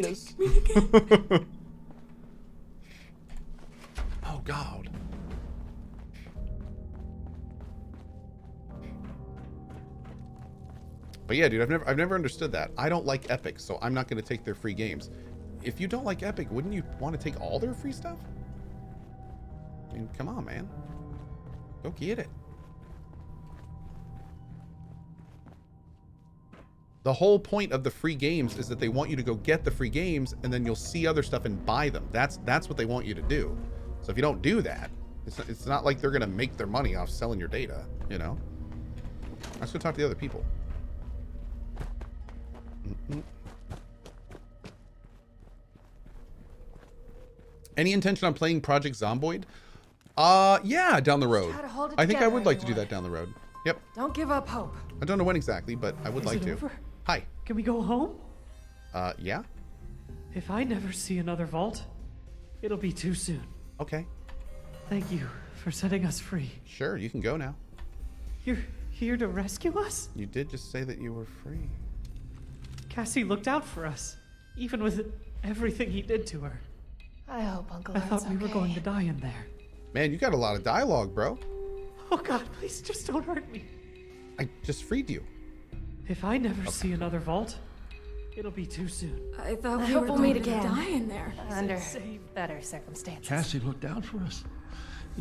Yes. Oh God. But yeah, dude, I've never understood that. I don't like Epic, so I'm not going to take their free games. If you don't like Epic, wouldn't you want to take all their free stuff? I mean, come on, man. Go get it. The whole point of the free games is that they want you to go get the free games, and then you'll see other stuff and buy them. That's what they want you to do. So if you don't do that, it's not like they're going to make their money off selling your data, you know? Let's go talk to the other people. Any intention on playing Project Zomboid? Yeah, down the road. I think I would like to do that down the road. Yep. Don't give up hope. I don't know when exactly, but I would like to. Over? Hi. Can we go home? Yeah? If I never see another vault, it'll be too soon. Okay. Thank you for setting us free. Sure, you can go now. You're here to rescue us? You did just say that you were free. Cassie looked out for us, even with everything he did to her. I hope Uncle I Ed's thought we were going to die in there. Man, you got a lot of dialogue, bro. Oh God, please just don't hurt me. I just freed you. If I never see another vault, it'll be too soon. I thought I we hope were we'll going meet to again. die in there. Under Save. better circumstances. Cassie looked out for us,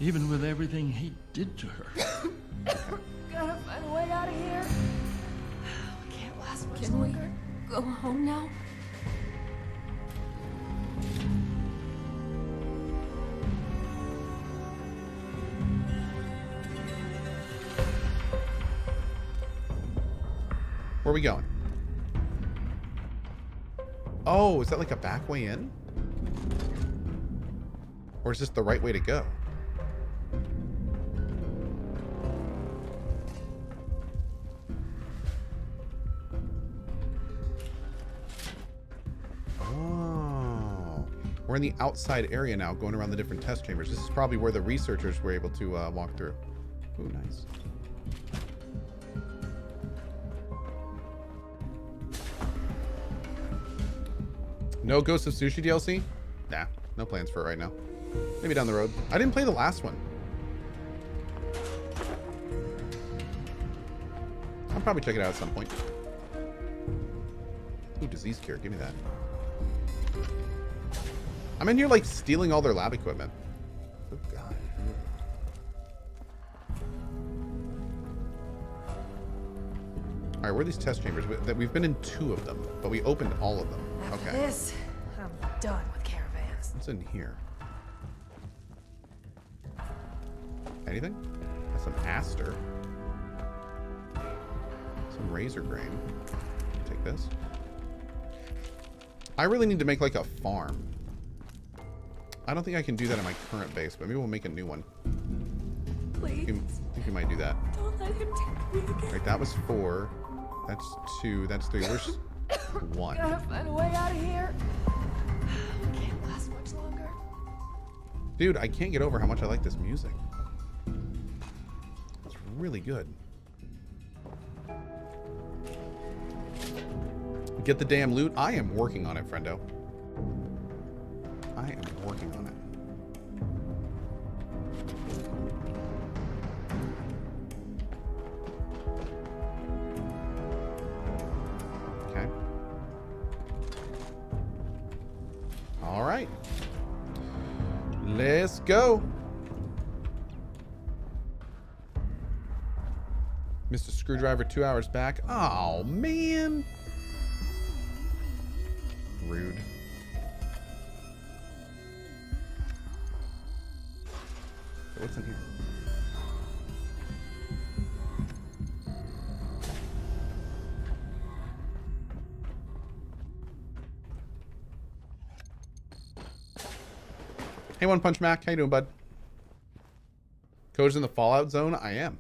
even with everything he did to her. Gotta find a way out of here. We can't last much Can we longer. go home now? Where are we going? Oh, is that like a back way in? Or is this the right way to go? Oh. We're in the outside area now, going around the different test chambers. This is probably where the researchers were able to walk through. Ooh, nice. No Ghost of Sushi DLC? Nah, no plans for it right now. Maybe down the road. I didn't play the last one. I'll probably check it out at some point. Ooh, disease cure. Give me that. I'm in here like stealing all their lab equipment. Oh God. All right, where are these test chambers? We've been in 2 of them, but we opened all of them. After Okay. this, I'm done with caravans. What's in here? Anything? Got some aster. Some razor grain. Take this. I really need to make like a farm. I don't think I can do that in my current base, but maybe we'll make a new one. Please, I think we might do that. don't let him take me again. Right, that was 4. That's 2. That's 3. Where's 1? Gotta find a way out of here. We can't last much longer. Dude, I can't get over how much I like this music. It's really good. Get the damn loot. I am working on it, friendo. I am working on it. Okay. All right. Let's go. Mr. Screwdriver 2 hours back. Oh, man. Rude. So what's in here? Hey, One Punch Mac. How you doing, bud? Cohh's in the Fallout zone? I am.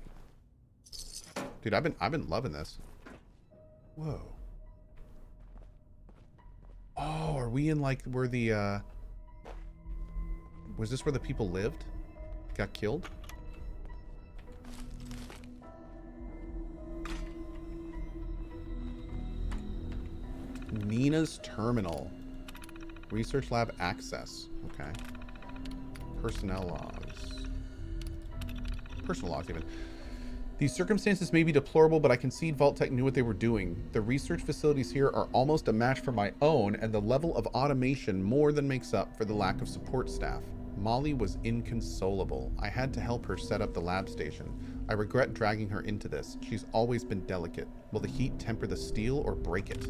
Dude, I've been loving this. Whoa. Oh, are we in like where the was this where the people lived? Got killed? Nina's terminal. Research lab access. Okay. Personnel logs. Personal logs, even. These circumstances may be deplorable, but I concede Vault-Tec knew what they were doing. The research facilities here are almost a match for my own, and the level of automation more than makes up for the lack of support staff. Molly was inconsolable. I had to help her set up the lab station. I regret dragging her into this. She's always been delicate. Will the heat temper the steel or break it?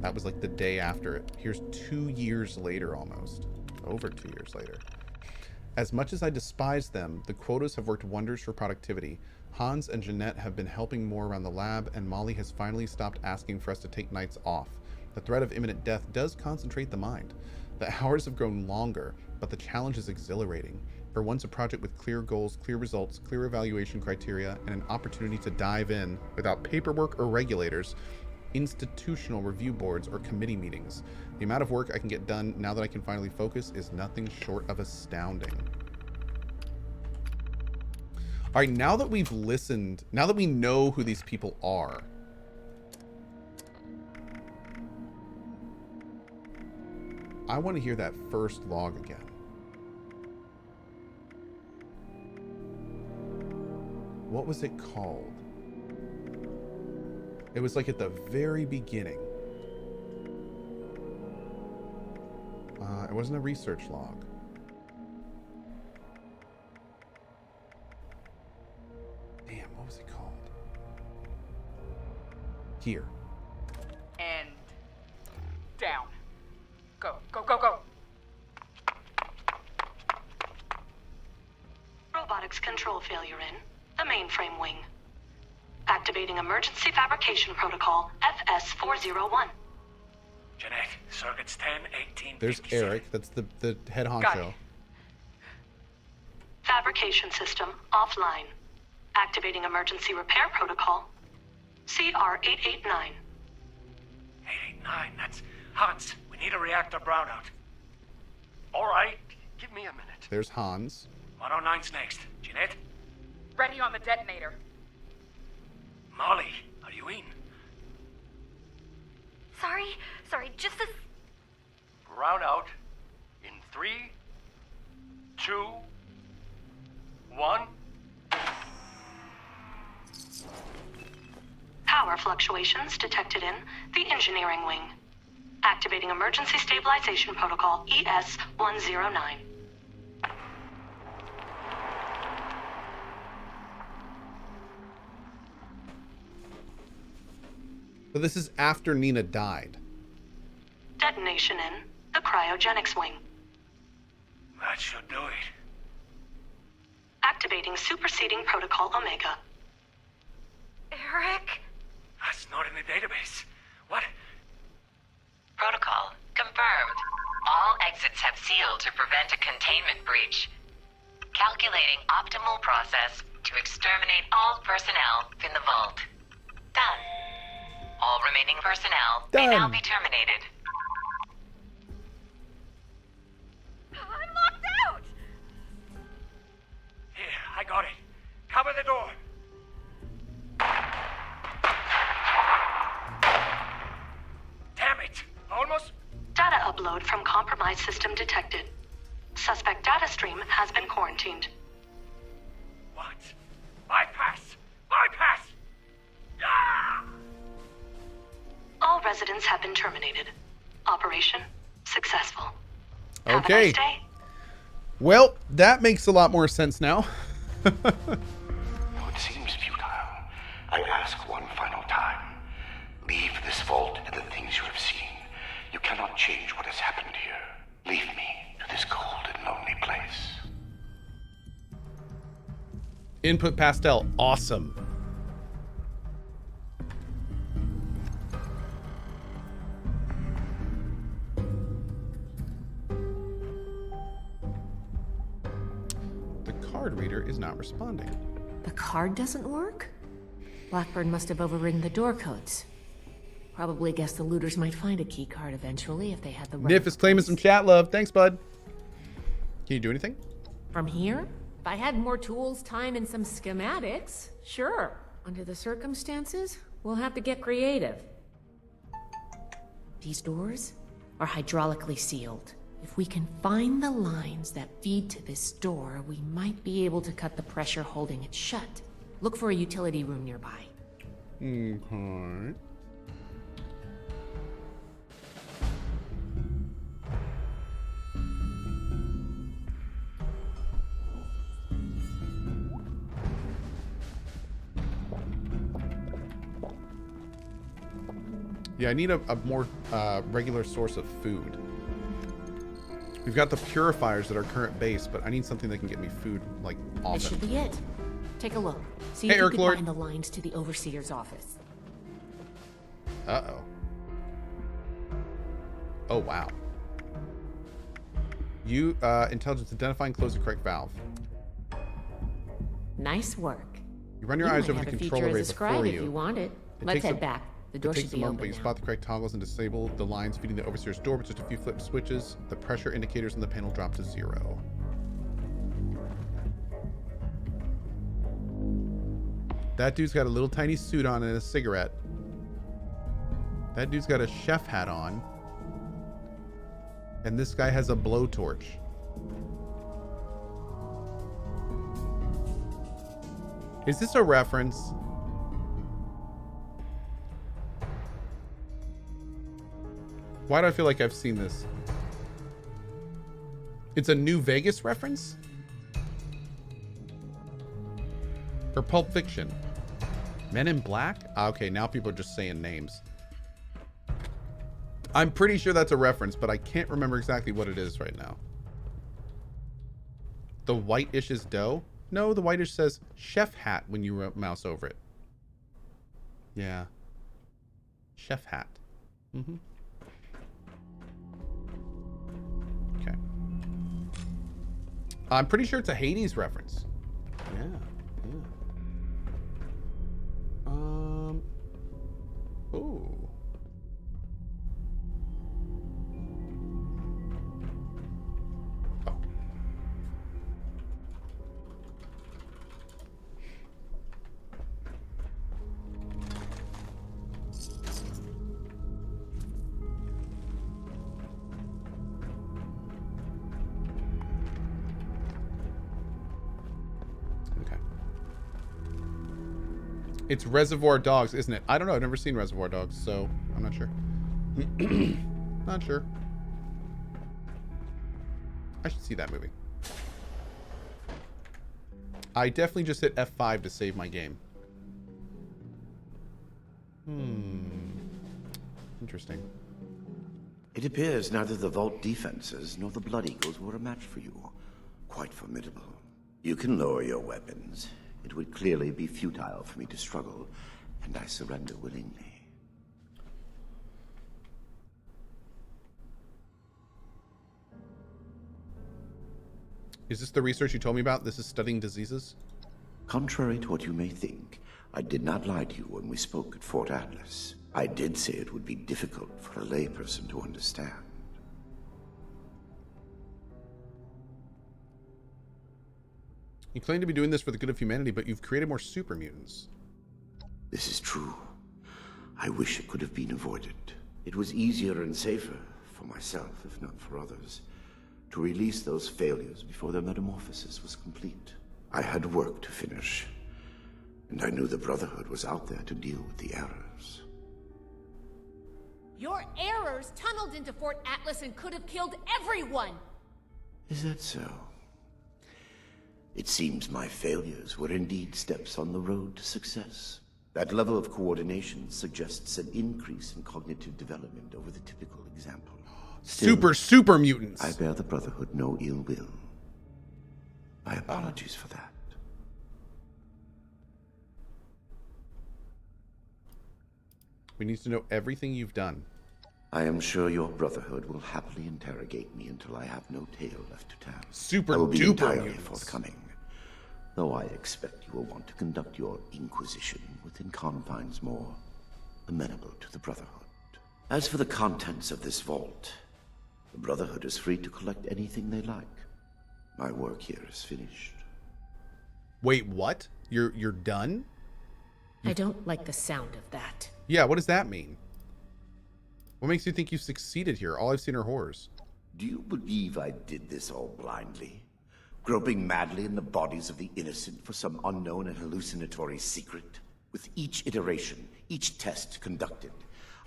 That was like the day after it. Here's 2 years later almost. Over 2 years later. As much as I despise them, the quotas have worked wonders for productivity. Hans and Jeanette have been helping more around the lab, and Molly has finally stopped asking for us to take nights off. The threat of imminent death does concentrate the mind. The hours have grown longer, but the challenge is exhilarating. For once, a project with clear goals, clear results, clear evaluation criteria, and an opportunity to dive in without paperwork or regulators, institutional review boards, or committee meetings. The amount of work I can get done now that I can finally focus is nothing short of astounding. All right, now that we've listened, now that we know who these people are, I want to hear that first log again. What was it called? It was like at the very beginning. It wasn't a research log. Damn, what was it called? Here. And down. Go, go, go, go. Robotics control failure in the mainframe wing. Activating emergency fabrication protocol FS401. Jeanette, circuits 10, 18, There's 57. Eric. That's the head Got honcho. it. Fabrication system offline. Activating emergency repair protocol CR889. 889, that's Hans. We need a reactor brownout. All right, give me a minute. There's Hans. 109's next. Jeanette? Ready on the detonator. Molly, are you in? Sorry, just a... Brownout in 3, 2, 1. Power fluctuations detected in the engineering wing. Activating emergency stabilization protocol ES109. So this is after Nina died. Detonation in the cryogenics wing. That should do it. Activating superseding protocol Omega. Eric? That's not in the database. What? Protocol confirmed. All exits have sealed to prevent a containment breach. Calculating optimal process to exterminate all personnel in the vault. Done. All remaining personnel may now be terminated. I'm locked out! Here, I got it. Cover the door. Damn it. Almost. Data upload from compromised system detected. Suspect data stream has been quarantined. What? Bypass! Bypass! Ah! All residents have been terminated. Operation successful. Have a Okay. nice day. Well, that makes a lot more sense now. Though it seems futile, I ask one final time. Leave this vault and the things you have seen. You cannot change what has happened here. Leave me to this cold and lonely place. Input pastel, awesome. The card reader is not responding. The card doesn't work? Blackburn must have overridden the door codes. Probably guess the looters might find a key card eventually if they had the right... Niff is claiming some chat love. Thanks, bud. Can you do anything? From here? If I had more tools, time, and some schematics, sure. Under the circumstances, we'll have to get creative. These doors? are hydraulically sealed. If we can find the lines that feed to this door, we might be able to cut the pressure holding it shut. Look for a utility room nearby. Okay. Yeah, I need a more regular source of food. We've got the purifiers at our current base, but I need something that can get me food, like, often. This should be it. Take a look. See Hey, if you Eric can Lord. find the lines to the Overseer's office. Uh-oh. Oh, wow. You, intelligence, identify and close the correct valve. Nice work. You run your You eyes might over the have a control feature array as a scribe before if you. you want it. It Let's takes head a- back. The door It should takes a be moment, but open you now. spot the correct toggles and disable the lines feeding the Overseer's door with just a few flip switches. The pressure indicators on the panel drop to 0. That dude's got a little tiny suit on and a cigarette. That dude's got a chef hat on. And this guy has a blowtorch. Is this a reference? Why do I feel like I've seen this? It's a New Vegas reference? Or Pulp Fiction? Men in Black? Ah, okay, now people are just saying names. I'm pretty sure that's a reference, but I can't remember exactly what it is right now. The white-ish is dough? No, the white-ish says chef hat when you mouse over it. Yeah. Chef hat. Mm-hmm. Okay. I'm pretty sure it's a Hades reference. Yeah. Ooh. Oh. Okay. It's Reservoir Dogs, isn't it? I don't know. I've never seen Reservoir Dogs, so I'm not sure. Not sure. I should see that movie. I definitely just hit F5 to save my game. Interesting. It appears neither the Vault defenses nor the Blood Eagles were a match for you. Quite formidable. You can lower your weapons. It would clearly be futile for me to struggle, and I surrender willingly. Is this the research you told me about? This is studying diseases? Contrary to what you may think, I did not lie to you when we spoke at Fort Atlas. I did say it would be difficult for a layperson to understand. You claim to be doing this for the good of humanity, but you've created more super mutants. This is true. I wish it could have been avoided. It was easier and safer, for myself, if not for others, to release those failures before their metamorphosis was complete. I had work to finish, and I knew the Brotherhood was out there to deal with the errors. Your errors tunneled into Fort Atlas and could have killed everyone! Is that so? It seems my failures were indeed steps on the road to success. That level of coordination suggests an increase in cognitive development over the typical example. Still, Super mutants! I bear the Brotherhood no ill will. My apologies for that. We need to know everything you've done. I am sure your Brotherhood will happily interrogate me until I have no tale left to tell. Super I will be duper entirely mutants. forthcoming, though I expect you will want to conduct your inquisition within confines more amenable to the Brotherhood. As for the contents of this vault, the Brotherhood is free to collect anything they like. My work here is finished. Wait, what? You're done? I don't like the sound of that. Yeah, what does that mean? What makes you think you succeeded here? All I've seen are horrors. Do you believe I did this all blindly? Groping madly in the bodies of the innocent for some unknown and hallucinatory secret? With each iteration, each test conducted,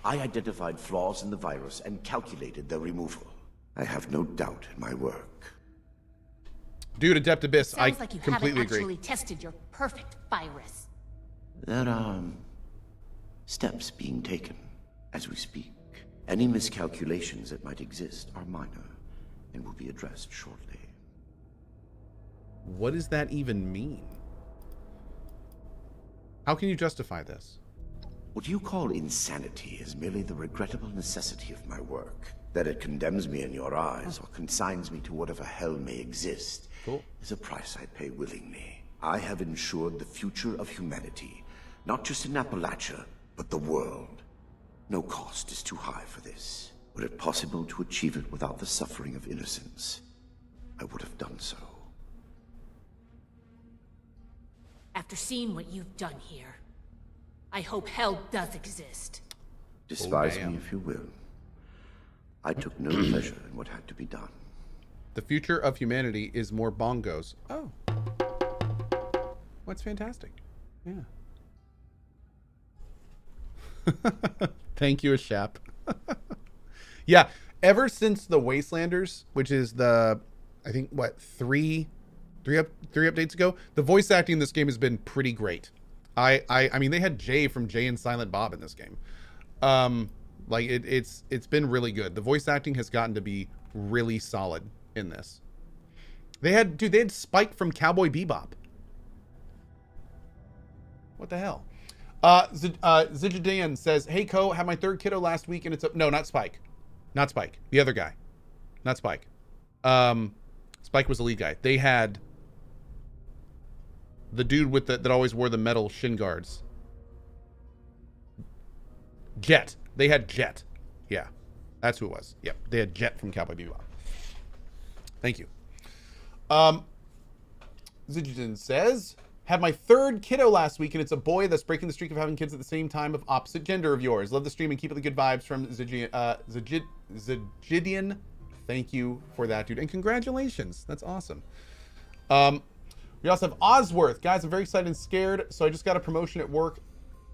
I identified flaws in the virus and calculated their removal. I have no doubt in my work. Dude, Adept Abyss, Sounds like you completely haven't agree. actually tested your perfect virus. There are steps being taken as we speak. Any miscalculations that might exist are minor and will be addressed shortly. What does that even mean? How can you justify this? What you call insanity is merely the regrettable necessity of my work. That it condemns me in your eyes or consigns me to whatever hell may exist is a price I pay willingly. I have ensured the future of humanity, not just in Appalachia, but the world. No cost is too high for this. Were it possible to achieve it without the suffering of innocence, I would have done so. After seeing what you've done here, I hope hell does exist. Despise me if you will. I took no pleasure in what had to be done. The future of humanity is more bongos. Oh. What's fantastic. Yeah. Thank you, Ashap. Yeah, ever since the Wastelanders, which is the, I think, what, three updates ago, the voice acting in this game has been pretty great. I mean, they had Jay from Jay and Silent Bob in this game. Like it's been really good. The voice acting has gotten to be really solid in this. They had Spike from Cowboy Bebop. What the hell? Zijidan says, "Hey Cohh, had my third kiddo last week and it's up." No, not Spike. Not Spike. The other guy. Not Spike. Spike was the lead guy. They had the dude with that always wore the metal shin guards. Jet. They had Jet. Yeah. That's who it was. Yep. They had Jet from Cowboy Bebop. Thank you. Zijidan says, "Had my third kiddo last week, and it's a boy that's breaking the streak of having kids at the same time of opposite gender of yours. Love the stream and keep it the good vibes from Zijidian. Thank you for that, dude. And congratulations. That's awesome. We also have Osworth. Guys, I'm very excited and scared, so I just got a promotion at work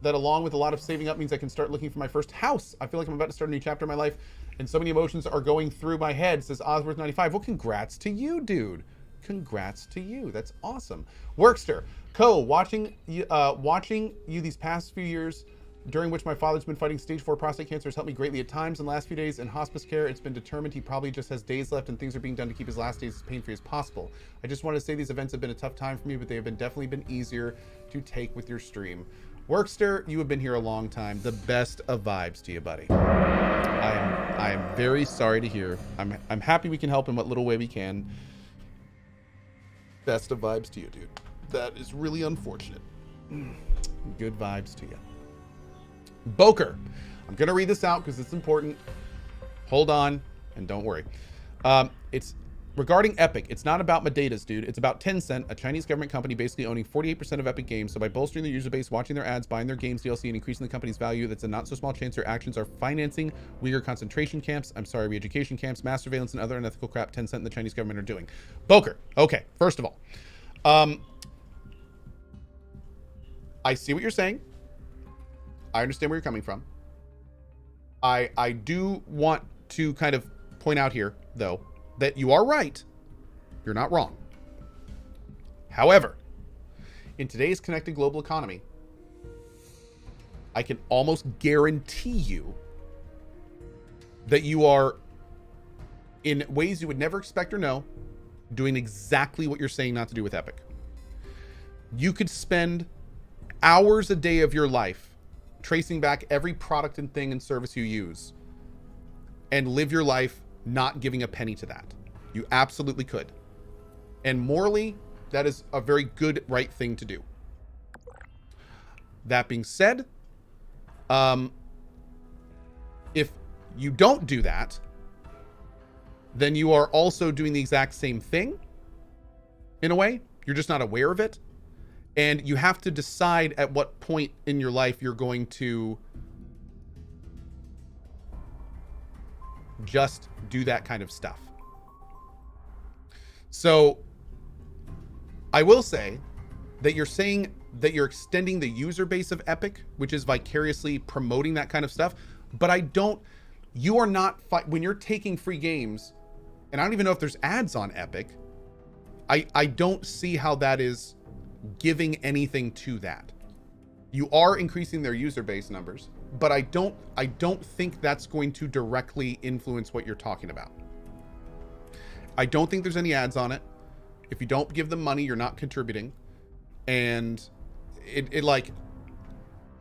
that, along with a lot of saving up, means I can start looking for my first house. I feel like I'm about to start a new chapter in my life, and so many emotions are going through my head," says Osworth95. Well, congrats to you, dude. Congrats to you. That's awesome. Workster. Cohh, watching you these past few years, during which my father's been fighting stage 4 prostate cancer, has helped me greatly at times. In the last few days in hospice care, it's been determined he probably just has days left, and things are being done to keep his last days as pain-free as possible. I just wanted to say these events have been a tough time for me, but they have definitely been easier to take with your stream. Workster, you have been here a long time. The best of vibes to you, buddy. I am very sorry to hear. I'm happy we can help in what little way we can. Best of vibes to you, dude. That is really unfortunate. Good vibes to you. Boker. I'm going to read this out because it's important. Hold on and don't worry. It's regarding Epic. It's not about Medatas, dude. It's about Tencent, a Chinese government company basically owning 48% of Epic Games. So by bolstering their user base, watching their ads, buying their games DLC, and increasing the company's value, that's a not so small chance their actions are financing Uyghur concentration camps, re-education camps, mass surveillance, and other unethical crap Tencent and the Chinese government are doing. Boker. Okay, first of all, I see what you're saying. I understand where you're coming from. I do want to kind of point out here, though, that you are right. You're not wrong. However, in today's connected global economy, I can almost guarantee you that you are, in ways you would never expect or know, doing exactly what you're saying not to do with Epic. You could spend hours a day of your life tracing back every product and thing and service you use and live your life not giving a penny to that. You absolutely could. And morally, that is a very good, right thing to do. That being said, if you don't do that, then you are also doing the exact same thing in a way. You're just not aware of it. And you have to decide at what point in your life you're going to just do that kind of stuff. So I will say that you're saying that you're extending the user base of Epic, which is vicariously promoting that kind of stuff. But you are not, when you're taking free games, and I don't even know if there's ads on Epic, I don't see how that is giving anything to that. You are increasing their user base numbers, but I don't think that's going to directly influence what you're talking about. I don't think there's any ads on it. If you don't give them money, you're not contributing. And it like,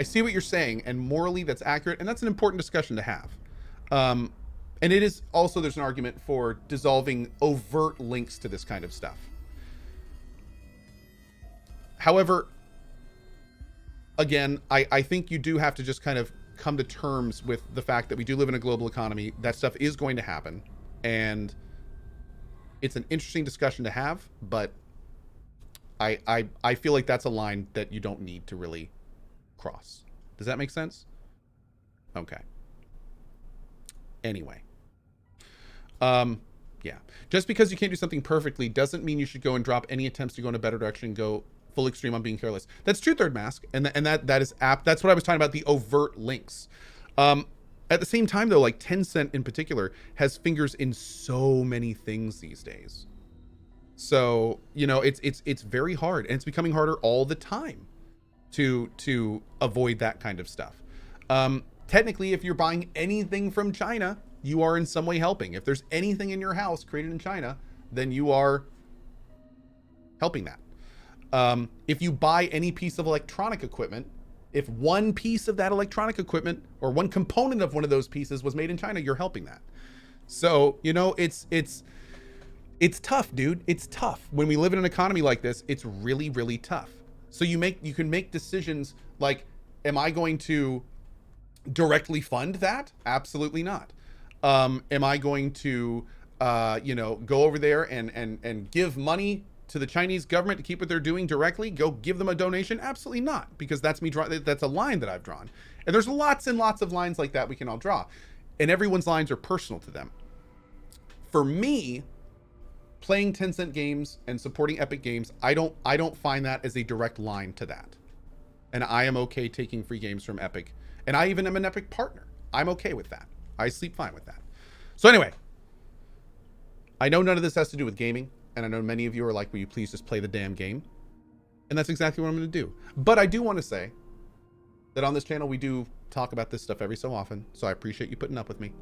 I see what you're saying, and morally that's accurate, and that's an important discussion to have. And it is also, there's an argument for dissolving overt links to this kind of stuff. However, again, I think you do have to just kind of come to terms with the fact that we do live in a global economy. That stuff is going to happen, and it's an interesting discussion to have, but I feel like that's a line that you don't need to really cross. Does that make sense? Okay. Anyway. Yeah. Just because you can't do something perfectly doesn't mean you should go and drop any attempts to go in a better direction and go full extreme on being careless. That's true, Third Mask, and that is apt. That's what I was talking about, the overt links. At the same time, though, like Tencent in particular has fingers in so many things these days. So, you know, it's very hard, and it's becoming harder all the time to avoid that kind of stuff. Technically, if you're buying anything from China, you are in some way helping. If there's anything in your house created in China, then you are helping that. If you buy any piece of electronic equipment, if one piece of that electronic equipment or one component of one of those pieces was made in China, you're helping that. So, you know, it's tough, dude. It's tough. When we live in an economy like this, it's really, really tough. So you can make decisions like, am I going to directly fund that? Absolutely not. Am I going to, you know, go over there and give money to the Chinese government to keep what they're doing directly? Go give them a donation? Absolutely not, because that's me that's a line that I've drawn. And there's lots and lots of lines like that we can all draw, and everyone's lines are personal to them. For me, playing Tencent games and supporting Epic Games, I don't find that as a direct line to that. And I am okay taking free games from Epic. And I even am an Epic partner. I'm okay with that. I sleep fine with that. So anyway, I know none of this has to do with gaming. And I know many of you are like, will you please just play the damn game? And that's exactly what I'm going to do. But I do want to say that on this channel, we do talk about this stuff every so often. So I appreciate you putting up with me.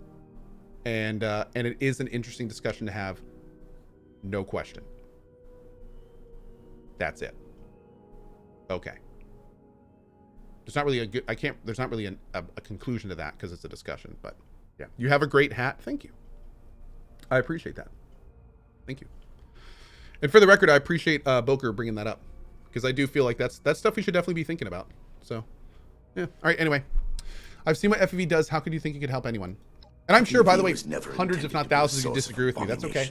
And it is an interesting discussion to have. No question. That's it. Okay. There's not really there's not really a conclusion to that because it's a discussion, but yeah. You have a great hat. Thank you. I appreciate that. Thank you. And for the record, I appreciate Boker bringing that up, because I do feel like that's stuff we should definitely be thinking about. So, yeah. All right. Anyway, I've seen what FEV does. How could you think it could help anyone? And I'm sure, by the way, hundreds, if not thousands, of you disagree with me. That's okay.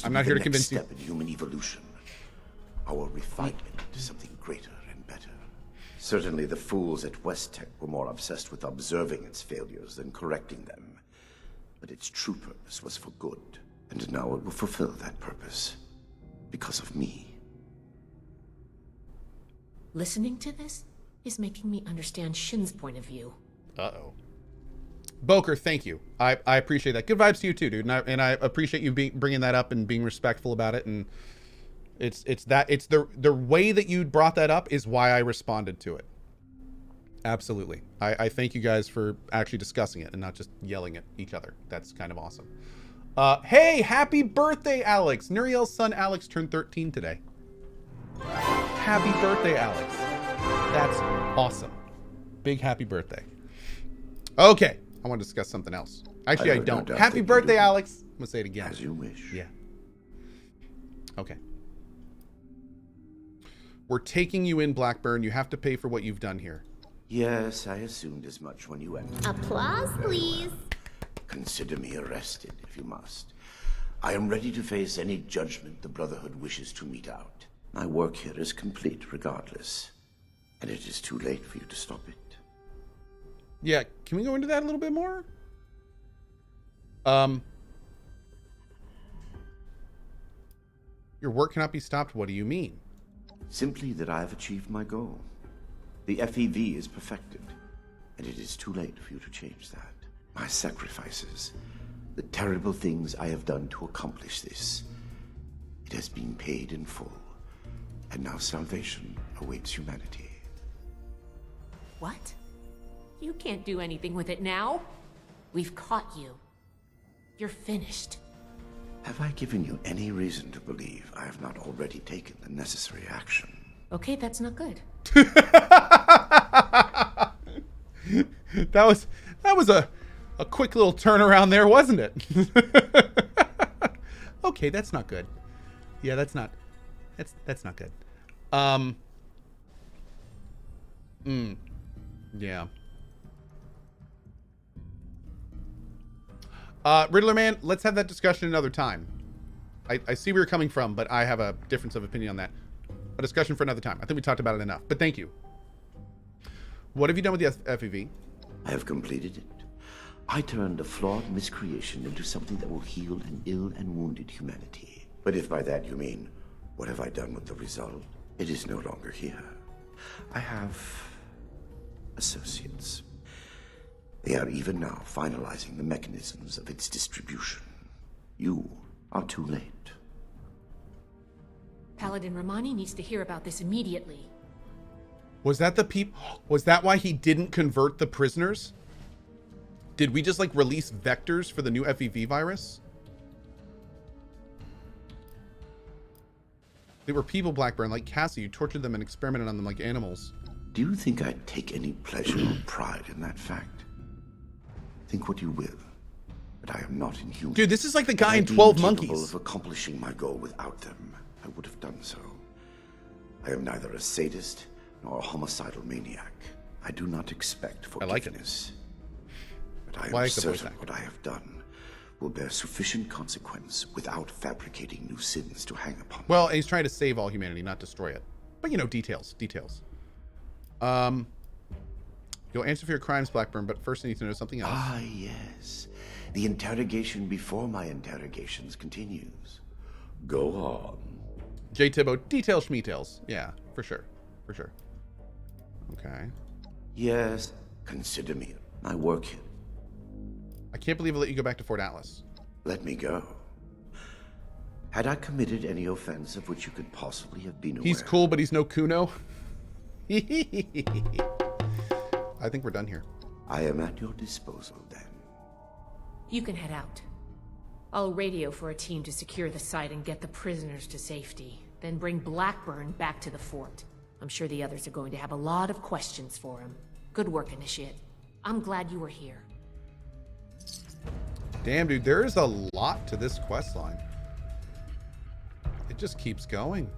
I'm not here to convince you. In human evolution, our refinement to something greater and better. Certainly, the fools at West Tech were more obsessed with observing its failures than correcting them. But its true purpose was for good. And now it will fulfill that purpose. Because of me. Listening to this is making me understand Shin's point of view. Uh-oh. Boker, thank you. I appreciate that. Good vibes to you too, dude. And I appreciate you bringing that up and being respectful about it. And it's the way that you brought that up is why I responded to it. Absolutely. I thank you guys for actually discussing it and not just yelling at each other. That's kind of awesome. Hey, happy birthday, Alex. Nuriel's son, Alex, turned 13 today. Happy birthday, Alex. That's awesome. Big happy birthday. Okay. I want to discuss something else. Actually, I don't. Happy birthday, Alex. I'm going to say it again. As you wish. Yeah. Okay. We're taking you in, Blackburn. You have to pay for what you've done here. Yes, I assumed as much when you entered. Applause, please. Consider me arrested, if you must. I am ready to face any judgment the Brotherhood wishes to mete out. My work here is complete regardless. And it is too late for you to stop it. Yeah, can we go into that a little bit more? Your work cannot be stopped. What do you mean? Simply that I have achieved my goal. The FEV is perfected, and it is too late for you to change that. My sacrifices, the terrible things I have done to accomplish this, it has been paid in full, and now salvation awaits humanity. What? You can't do anything with it now. We've caught you. You're finished. Have I given you any reason to believe I have not already taken the necessary action? Okay, that's not good. That was a quick little turnaround there, wasn't it? Okay, that's not good. Yeah, that's not good. Yeah. Riddler Man, let's have that discussion another time. I see where you're coming from, but I have a difference of opinion on that. A discussion for another time. I think we talked about it enough, but thank you. What have you done with the FEV? I have completed it. I turned a flawed miscreation into something that will heal an ill and wounded humanity. But if by that you mean, what have I done with the result? It is no longer here. I have associates. They are even now finalizing the mechanisms of its distribution. You are too late. Paladin Romani needs to hear about this immediately. Was that was that why he didn't convert the prisoners? Did we just like release vectors for the new FEV virus? They were people, Blackburn, like Cassie. You tortured them and experimented on them like animals. Do you think I take any pleasure or pride in that fact? Think what you will, but I am not inhuman. Dude, this is like the guy in 12 Monkeys. Capable of accomplishing my goal without them, I would have done so. I am neither a sadist nor a homicidal maniac. I do not expect forgiveness. But I am certain what I have done will bear sufficient consequence without fabricating new sins to hang upon. Well, he's trying to save all humanity, not destroy it. But you know, details. You'll answer for your crimes, Blackburn, but first I need to know something else. Ah, yes. The interrogation before my interrogations continues. Go on. J. Tibbo, details schmeetails. Yeah, for sure. Okay. Yes, consider me. I work here. I can't believe I let you go back to Fort Atlas. Let me go. Had I committed any offense of which you could possibly have been aware? He's cool, but he's no Kuno. I think we're done here. I am at your disposal, then. You can head out. I'll radio for a team to secure the site and get the prisoners to safety. Then bring Blackburn back to the fort. I'm sure the others are going to have a lot of questions for him. Good work, Initiate. I'm glad you were here. Damn, dude, there is a lot to this quest line. It just keeps going.